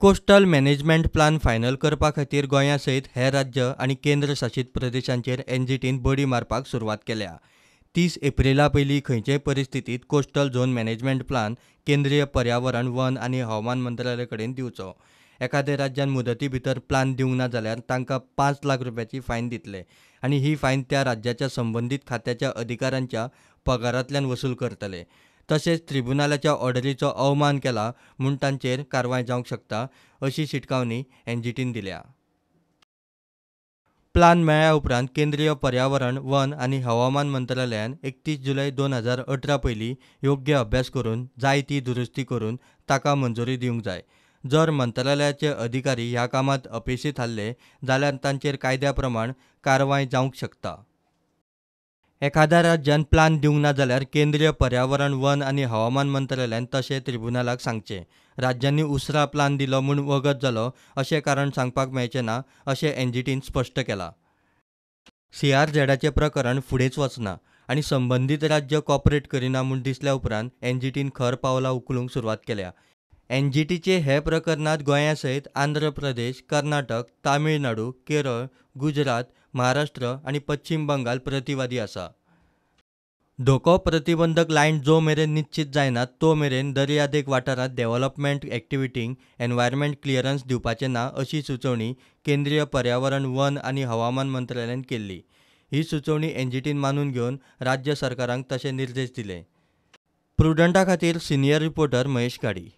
Coastal management plan final करपा खातीर गोंया सयत हेर राज्य आनी केंद्र शासीत प्रदेशांचेर एनजीटीन बडी मारपाक सुरवात केल्या। 30 एप्रिला पयलीं खंयचेय परिस्थितीत कोस्टल झोन मॅनेजमेंट प्लान केंद्रीय पर्यावरण वन आनी हवामान मंत्रालया कडेन दिवचो। एखाद्या राज्यान मुदती भितर प्लान दिवंक ना जाल्यार तांकां 5 लाख रुपयाची फायन दितले आनी ही फायन त्या राज्याच्या संबंदीत खात्याच्या अधिकाऱ्यांच्या पगारांतल्यान वसूल करतले। तशेंच ट्रिब्युनलाच्या ऑर्डरीचो अवमान केला म्हूण तांचेर कारवाय जावंक शकता, अशी शिटकावणी एनजीटीन दिल्या। प्लान मेळ्ळ्या उपरांत केंद्रीय पर्यावरण वन आनी हवामान मंत्रालयान 31 जुलय 2018 पयलीं योग्य अभ्यास करून जाय ती दुरुस्ती करून ताका मंजुरी दिवंक जाय। जर मंत्रालयाचे अधिकारी ह्या कामांत अपेशी थारले जाल्यार तांचेर कायद्या प्रमाण कारवाय जावंक शकता। एखाद्या राज्यान प्लान दिवंक ना जाल्यार केंद्रीय पर्यावरण वन आनी हवामान मंत्रालयान तशें ट्रिब्युनलाक सांगचें। राज्यांनी उसरा प्लान दिलो म्हूण वगत जालो अशें कारण सांगपाक मेळचें ना, अशें एनजीटीन स्पश्ट केलां। सीआरझेडाचें प्रकरण फुडेंच वचना आनी संबंदीत राज्य कॉपरेट करिना म्हूण दिसल्या उपरांत एनजीटीन खर पावलां उखलूंक सुरवात केल्या। एनजीटीचे हे प्रकरणांत गोंया सयत आंध्र प्रदेश, कर्नाटक, तामिळनाडू, केरळ, गुजरात, महाराष्ट्र आनी पश्चिम बंगाल प्रतिवादी आसा। धोको प्रतिबंधक लायन जो मेरेन निश्चित जायना तो मेरेन दर्यादेग वाठारांत डेव्हलपमेंट एक्टिव्हिटींक एनवायरमेंट क्लिअरन्स दिवपाचें ना, अशी सुचोवणी केंद्रीय पर्यावरण वन आनी हवामान मंत्रालयान केल्ली। ही सुचोवणी एनजीटीन मानून घेवन राज्य सरकारांक तशे निर्देश दिले। प्रुडंटा खातीर सिनियर रिपोर्टर महेश काडी।